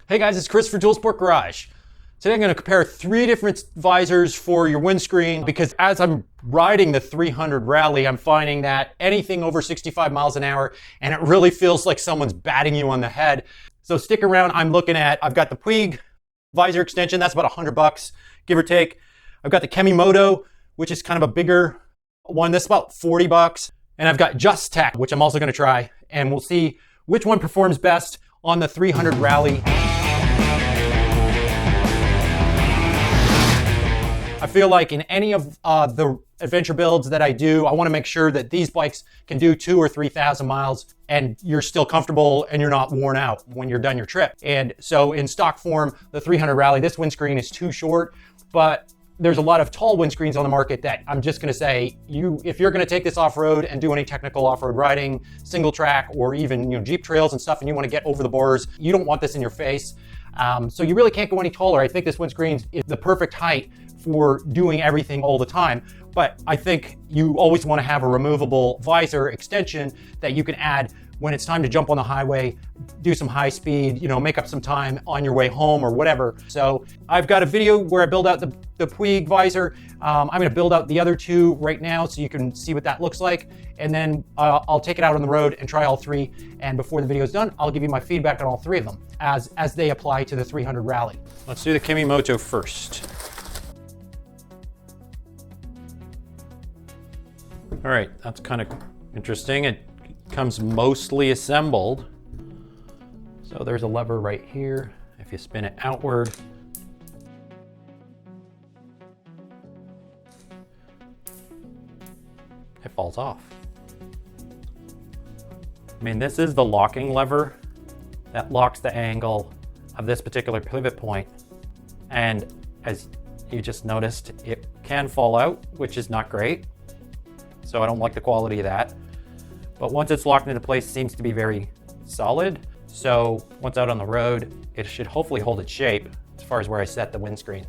Hey guys, it's Chris for Dual Sport Garage. Today I'm going to compare 3 different visors for your windscreen because as I'm riding the 300 Rally, I'm finding that anything over 65 miles an hour and it really feels like someone's batting you on the head. So stick around. I've got the Puig Visor extension. That's about $100, give or take. I've got the KemiMoto, which is kind of a bigger one. That's about $40. And I've got Justech, which I'm also going to try. And we'll see which one performs best on the 300 Rally. I feel like in any of the adventure builds that I do, I want to make sure that these bikes can do 2,000 or 3,000 miles and you're still comfortable and you're not worn out when you're done your trip. And so in stock form, the 300 Rally, this windscreen is too short, but there's a lot of tall windscreens on the market that I'm just going to say, if you're going to take this off-road and do any technical off-road riding, single track, or even Jeep trails and stuff, and you want to get over the bars, you don't want this in your face. So you really can't go any taller. I think this windscreen is the perfect height for doing everything all the time. But I think you always want to have a removable visor extension that you can add when it's time to jump on the highway, do some high speed, make up some time on your way home or whatever. So I've got a video where I build out the Puig Visor. I'm going to build out the other 2 right now so you can see what that looks like. And then I'll take it out on the road and try all 3. And before the video is done, I'll give you my feedback on all 3 of them as they apply to the 300 Rally. Let's do the KemiMoto first. All right, that's kind of interesting. It comes mostly assembled. So there's a lever right here. If you spin it outward, it falls off. I mean, this is the locking lever that locks the angle of this particular pivot point. And as you just noticed, it can fall out, which is not great. So I don't like the quality of that. But once it's locked into place, it seems to be very solid. So once out on the road, it should hopefully hold its shape as far as where I set the windscreen.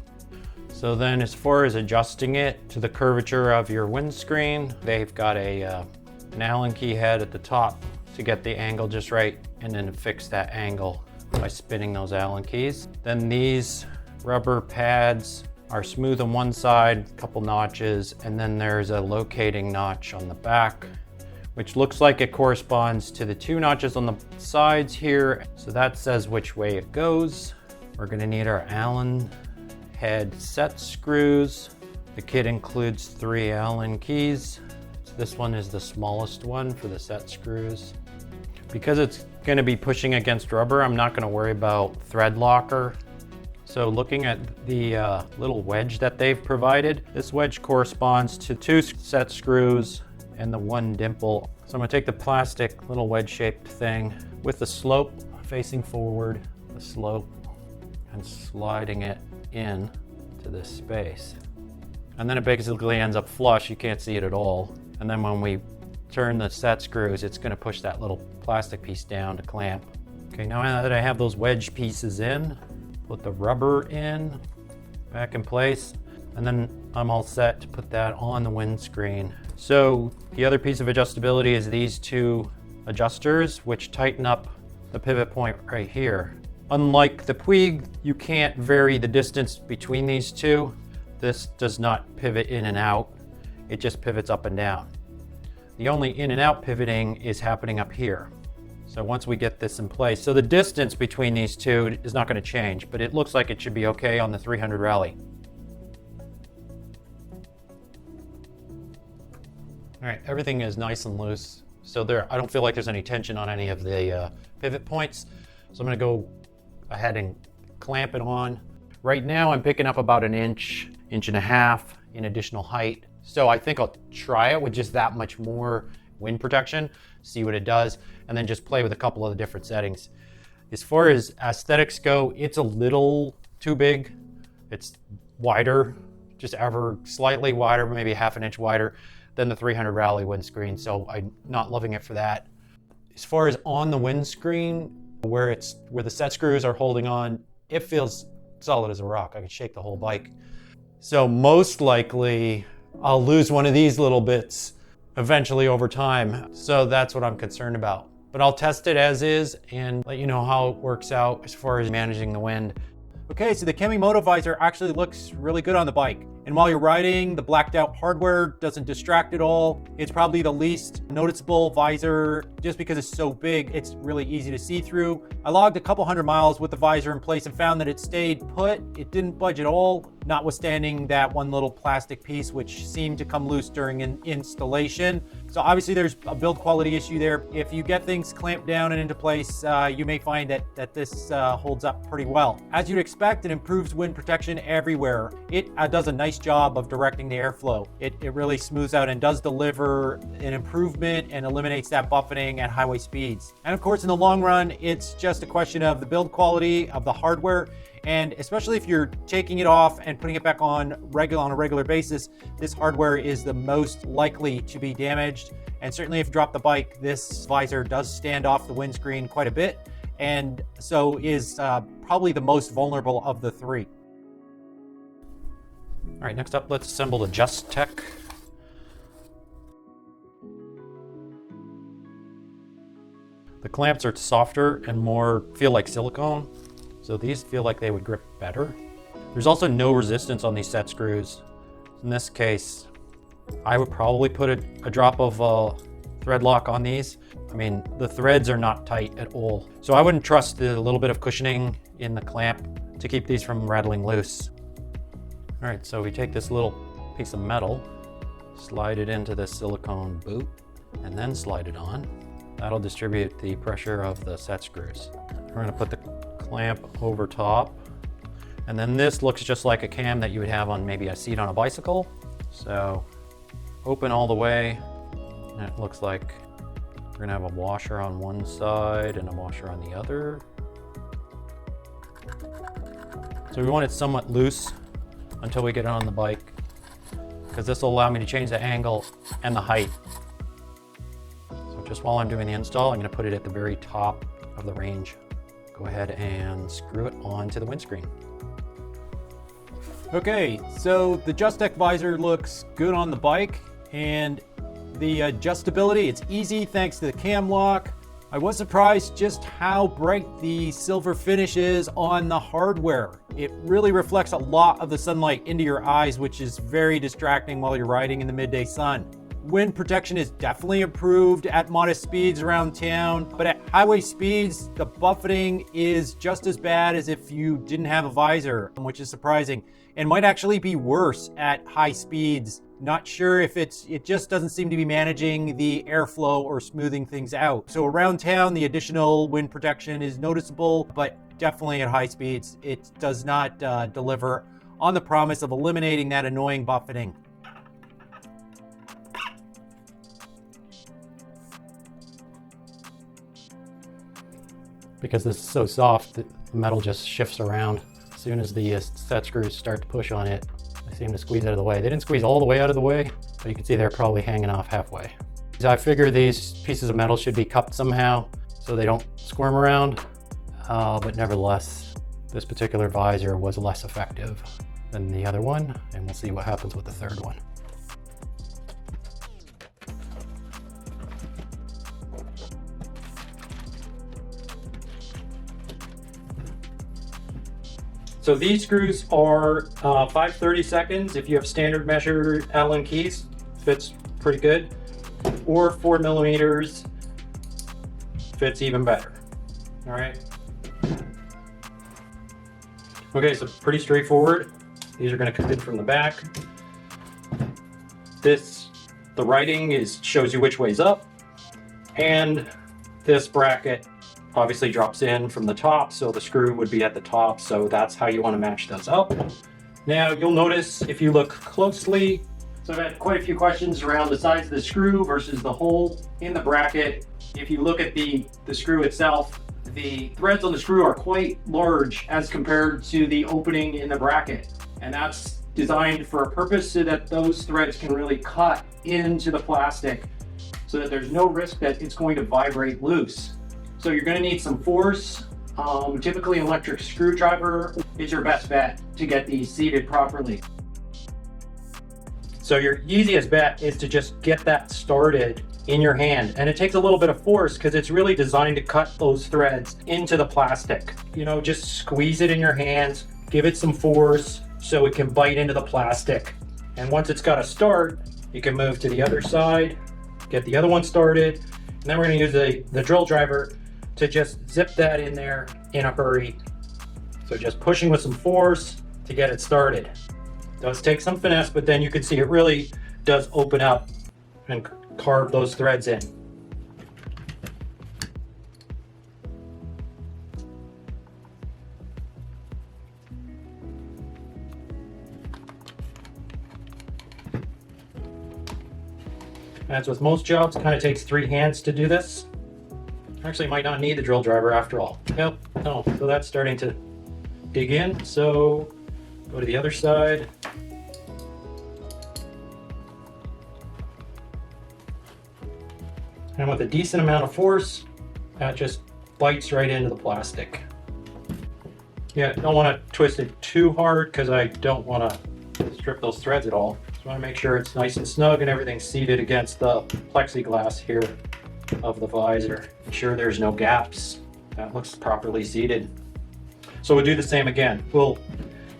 So then as far as adjusting it to the curvature of your windscreen, they've got an Allen key head at the top to get the angle just right and then fix that angle by spinning those Allen keys. Then these rubber pads are smooth on one side, a couple notches, and then there's a locating notch on the back, which looks like it corresponds to the 2 notches on the sides here. So that says which way it goes. We're gonna need our Allen head set screws. The kit includes 3 Allen keys. So this one is the smallest one for the set screws. Because it's gonna be pushing against rubber, I'm not gonna worry about thread locker. So looking at the little wedge that they've provided, this wedge corresponds to 2 set screws and the 1 dimple. So I'm gonna take the plastic little wedge shaped thing with the slope facing forward, the slope, and sliding it in to this space. And then it basically ends up flush, you can't see it at all. And then when we turn the set screws, it's gonna push that little plastic piece down to clamp. Okay, now that I have those wedge pieces in, put the rubber in, back in place, and then I'm all set to put that on the windscreen. So the other piece of adjustability is these 2 adjusters, which tighten up the pivot point right here. Unlike the Puig, you can't vary the distance between these 2. This does not pivot in and out. It just pivots up and down. The only in and out pivoting is happening up here. So once we get this in place, so the distance between these 2 is not going to change, but it looks like it should be okay on the 300 Rally. All right, everything is nice and loose. So I don't feel like there's any tension on any of the pivot points. So I'm going to go ahead and clamp it on. Right now I'm picking up about 1 inch, 1.5 inches in additional height. So I think I'll try it with just that much more wind protection, see what it does, and then just play with a couple of the different settings. As far as aesthetics go, it's a little too big. It's wider, just ever slightly wider, maybe 1/2 inch wider than the 300 Rally windscreen, so I'm not loving it for that. As far as on the windscreen, where the set screws are holding on, it feels solid as a rock. I can shake the whole bike. So most likely I'll lose one of these little bits eventually over time. So that's what I'm concerned about. but I'll test it as is and let you know how it works out as far as managing the wind. Okay, so the KemiMoto Visor actually looks really good on the bike. And while you're riding, the blacked out hardware doesn't distract at all. It's probably the least noticeable visor just because it's so big, it's really easy to see through. I logged a couple hundred miles with the visor in place and found that it stayed put. It didn't budge at all, notwithstanding that one little plastic piece which seemed to come loose during an installation. So obviously there's a build quality issue there. If you get things clamped down and into place, you may find that this holds up pretty well. As you'd expect, it improves wind protection everywhere. It does a nice job of directing the airflow. It really smooths out and does deliver an improvement and eliminates that buffeting at highway speeds. And of course, in the long run, it's just a question of the build quality of the hardware. And especially if you're taking it off and putting it back on a regular basis, this hardware is the most likely to be damaged. And certainly if you drop the bike, this visor does stand off the windscreen quite a bit, and so is probably the most vulnerable of the three. All right, next up, let's assemble the Justech. The clamps are softer and feel like silicone, so these feel like they would grip better. There's also no resistance on these set screws. In this case, I would probably put a drop of thread lock on these. I mean, the threads are not tight at all, so I wouldn't trust the little bit of cushioning in the clamp to keep these from rattling loose. All right, so we take this little piece of metal, slide it into this silicone boot, and then slide it on. That'll distribute the pressure of the set screws. We're gonna put the clamp over top, and then this looks just like a cam that you would have on maybe a seat on a bicycle. So open all the way, and it looks like we're gonna have a washer on one side and a washer on the other. So we want it somewhat loose until we get it on the bike, because this will allow me to change the angle and the height. So just while I'm doing the install, I'm going to put it at the very top of the range. Go ahead and screw it onto the windscreen. Okay, so the Justech visor looks good on the bike, and the adjustability, it's easy thanks to the cam lock. I was surprised just how bright the silver finish is on the hardware. It really reflects a lot of the sunlight into your eyes, which is very distracting while you're riding in the midday sun. Wind protection is definitely improved at modest speeds around town, but at highway speeds, the buffeting is just as bad as if you didn't have a visor, which is surprising, and might actually be worse at high speeds. Not sure if it just doesn't seem to be managing the airflow or smoothing things out. So around town, the additional wind protection is noticeable, but definitely at high speeds, it does not deliver on the promise of eliminating that annoying buffeting. Because this is so soft, the metal just shifts around. As soon as the set screws start to push on it, they seem to squeeze out of the way. They didn't squeeze all the way out of the way, but you can see they're probably hanging off halfway. So I figure these pieces of metal should be cupped somehow so they don't squirm around, but nevertheless, this particular visor was less effective than the other one, and we'll see what happens with the third one. So these screws are 5/32 if you have standard measure Allen keys, fits pretty good, or 4mm fits even better. All right. Okay, so pretty straightforward. These are going to come in from the back. The writing shows you which way's up, and this bracket obviously drops in from the top, so the screw would be at the top, so that's how you want to match those up. Now you'll notice if you look closely, so I've had quite a few questions around the size of the screw versus the hole in the bracket. If you look at the screw itself, the threads on the screw are quite large as compared to the opening in the bracket, and that's designed for a purpose so that those threads can really cut into the plastic so that there's no risk that it's going to vibrate loose. So you're going to need some force. Typically an electric screwdriver is your best bet to get these seated properly. So your easiest bet is to just get that started in your hand, and it takes a little bit of force because it's really designed to cut those threads into the plastic. You know, just squeeze it in your hands, give it some force so it can bite into the plastic. And once it's got a start, you can move to the other side, get the other one started, and then we're going to use the drill driver to just zip that in there in a hurry. So just pushing with some force to get it started. It does take some finesse, but then you can see it really does open up and carve those threads in. As with most jobs, it kind of takes 3 hands to do this. Actually, might not need the drill driver after all. Yep, no, so that's starting to dig in. So go to the other side. And with a decent amount of force, that just bites right into the plastic. Yeah, don't want to twist it too hard because I don't want to strip those threads at all. Just want to make sure it's nice and snug and everything's seated against the plexiglass here of the visor. Make sure there's no gaps. That looks properly seated. So we'll do the same again. We'll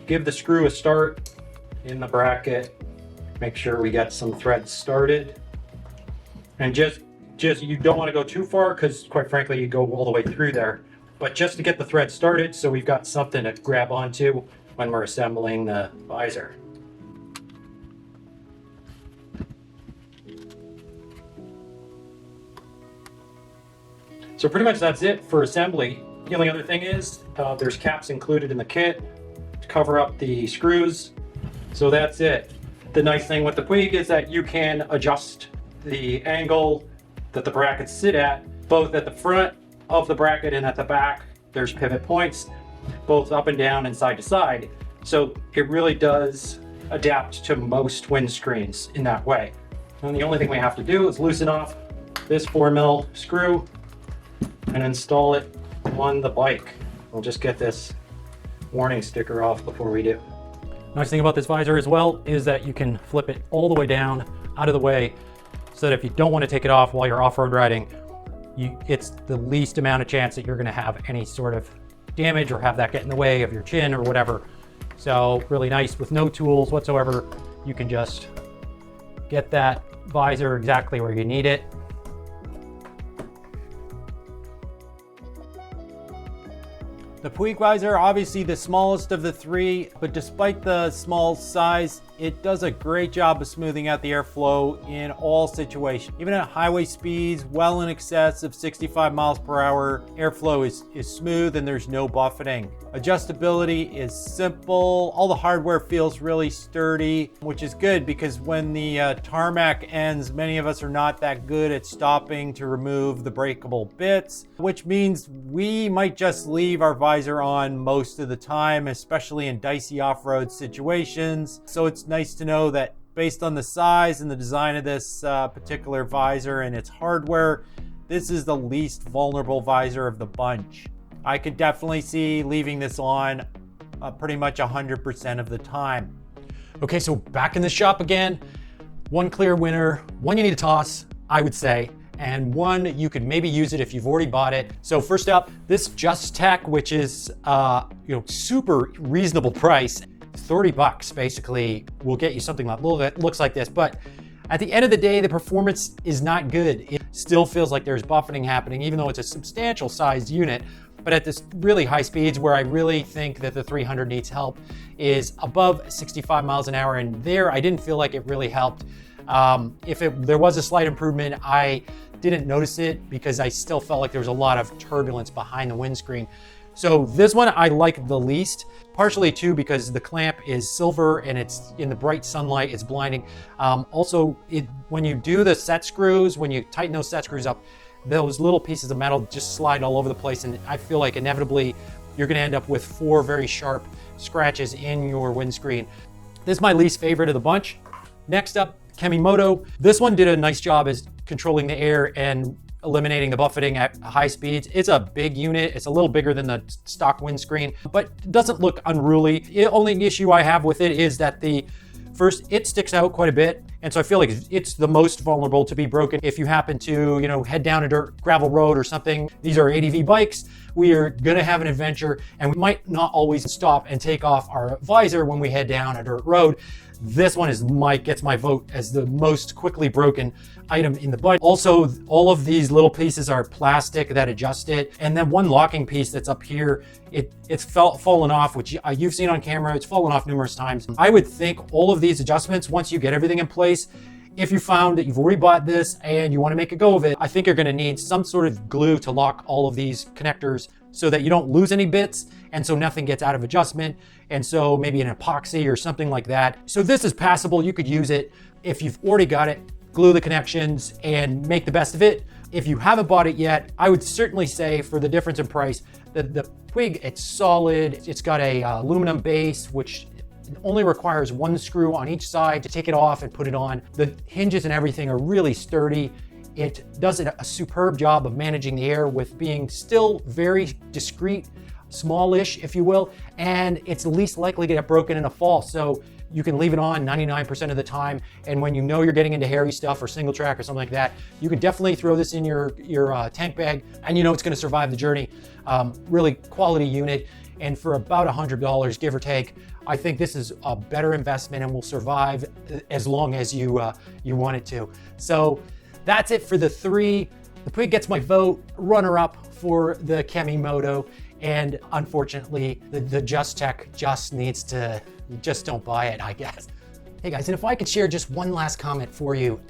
give the screw a start in the bracket. Make sure we got some threads started. And just you don't want to go too far because quite frankly you go all the way through there, but just to get the thread started so we've got something to grab onto when we're assembling the visor. So pretty much that's it for assembly. The only other thing is there's caps included in the kit to cover up the screws. So that's it. The nice thing with the Puig is that you can adjust the angle that the brackets sit at, both at the front of the bracket and at the back. There's pivot points, both up and down and side to side. So it really does adapt to most windscreens in that way. And the only thing we have to do is loosen off this 4mm screw and install it on the bike. We'll just get this warning sticker off before we do. Nice thing about this visor as well is that you can flip it all the way down, out of the way, so that if you don't want to take it off while you're off-road riding, it's the least amount of chance that you're going to have any sort of damage or have that get in the way of your chin or whatever. So really nice with no tools whatsoever. You can just get that visor exactly where you need it. The Puig Visor, obviously the smallest of the 3, but despite the small size, it does a great job of smoothing out the airflow in all situations. Even at highway speeds, well in excess of 65 miles per hour, airflow is smooth and there's no buffeting. Adjustability is simple. All the hardware feels really sturdy, which is good because when the tarmac ends, many of us are not that good at stopping to remove the breakable bits, which means we might just leave our visor on most of the time, especially in dicey off-road situations. So it's nice to know that based on the size and the design of this particular visor and its hardware, this is the least vulnerable visor of the bunch. I could definitely see leaving this on pretty much 100% of the time. Okay, so back in the shop again. One clear winner, one you need to toss, I would say, and one you could maybe use it if you've already bought it. So first up, this Justech, which is super reasonable price. 30 bucks basically will get you something that looks like this, but at the end of the day, the performance is not good. It still feels like there's buffeting happening, even though it's a substantial sized unit. But at this really high speeds where I really think that the 300 needs help is above 65 miles an hour. And there, I didn't feel like it really helped. If there was a slight improvement, I didn't notice it because I still felt like there was a lot of turbulence behind the windscreen. So this one I like the least, partially too because the clamp is silver and it's in the bright sunlight, it's blinding. Also, when you do the set screws, when you tighten those set screws up, those little pieces of metal just slide all over the place, and I feel like inevitably you're gonna end up with 4 very sharp scratches in your windscreen. This is my least favorite of the bunch. Next up, KemiMoto. This one did a nice job as controlling the air and eliminating the buffeting at high speeds. It's a big unit. It's a little bigger than the stock windscreen, but it doesn't look unruly. The only issue I have with it is that the First, it sticks out quite a bit, and so I feel like it's the most vulnerable to be broken if you happen to, head down a dirt gravel road or something. These are ADV bikes. We are gonna have an adventure, and we might not always stop and take off our visor when we head down a dirt road. This one gets my vote as the most quickly broken item in the bike. Also, all of these little pieces are plastic that adjust it. And then one locking piece that's up here, it's fallen off, which you've seen on camera. It's fallen off numerous times. I would think all of these adjustments, once you get everything in place, if you found that you've already bought this and you want to make a go of it, I think you're going to need some sort of glue to lock all of these connectors so that you don't lose any bits and so nothing gets out of adjustment. And so maybe an epoxy or something like that. So this is passable. You could use it. If you've already got it, glue the connections and make the best of it. If you haven't bought it yet, I would certainly say for the difference in price, the Puig, it's solid. It's got a aluminum base, which only requires one screw on each side to take it off and put it on. The hinges and everything are really sturdy. It does a superb job of managing the air with being still very discreet, smallish, if you will, and it's least likely to get broken in a fall. So you can leave it on 99% of the time. And when you know you're getting into hairy stuff or single track or something like that, you can definitely throw this in your tank bag and you know it's gonna survive the journey. Really quality unit. And for about $100, give or take, I think this is a better investment and will survive as long as you want it to. So that's it for the three. The Puig gets my vote, runner up for the KemiMoto, and unfortunately, the Justech just don't buy it, I guess. Hey guys, and if I could share just one last comment for you.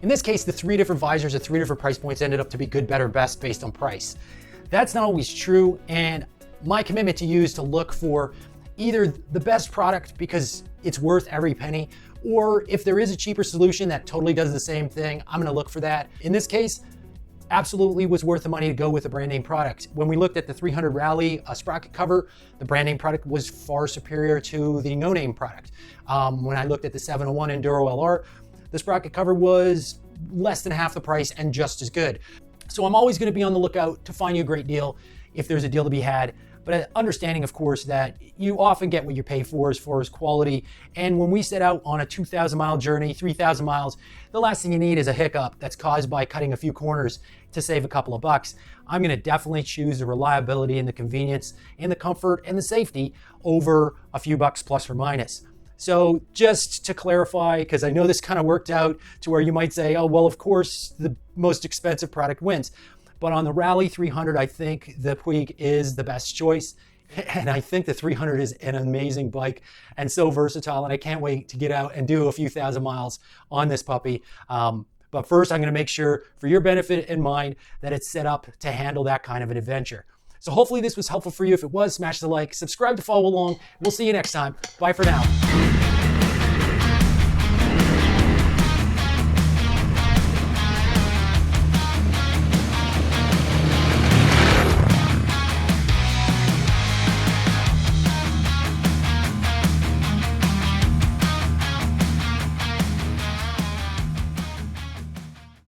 In this case, the three different visors at three different price points ended up to be good, better, best based on price. That's not always true, and my commitment to you is to look for either the best product because it's worth every penny, or if there is a cheaper solution that totally does the same thing, I'm gonna look for that. In this case, absolutely was worth the money to go with a brand name product. When we looked at the 300 Rally sprocket cover, the brand name product was far superior to the no name product. When I looked at the 701 Enduro LR, the sprocket cover was less than half the price and just as good. So I'm always gonna be on the lookout to find you a great deal if there's a deal to be had. But understanding, of course, that you often get what you pay for as far as quality. And when we set out on a 2,000 mile journey, 3,000 miles, the last thing you need is a hiccup that's caused by cutting a few corners to save a couple of bucks. I'm gonna definitely choose the reliability and the convenience and the comfort and the safety over a few bucks plus or minus. So just to clarify, because I know this kind of worked out to where you might say, oh, well, of course, the most expensive product wins. But on the Rally 300, I think the Puig is the best choice. And I think the 300 is an amazing bike and so versatile. And I can't wait to get out and do a few thousand miles on this puppy. But first, I'm going to make sure, for your benefit and mine, that it's set up to handle that kind of an adventure. So hopefully this was helpful for you. If it was, smash the like, subscribe to follow along. We'll see you next time. Bye for now.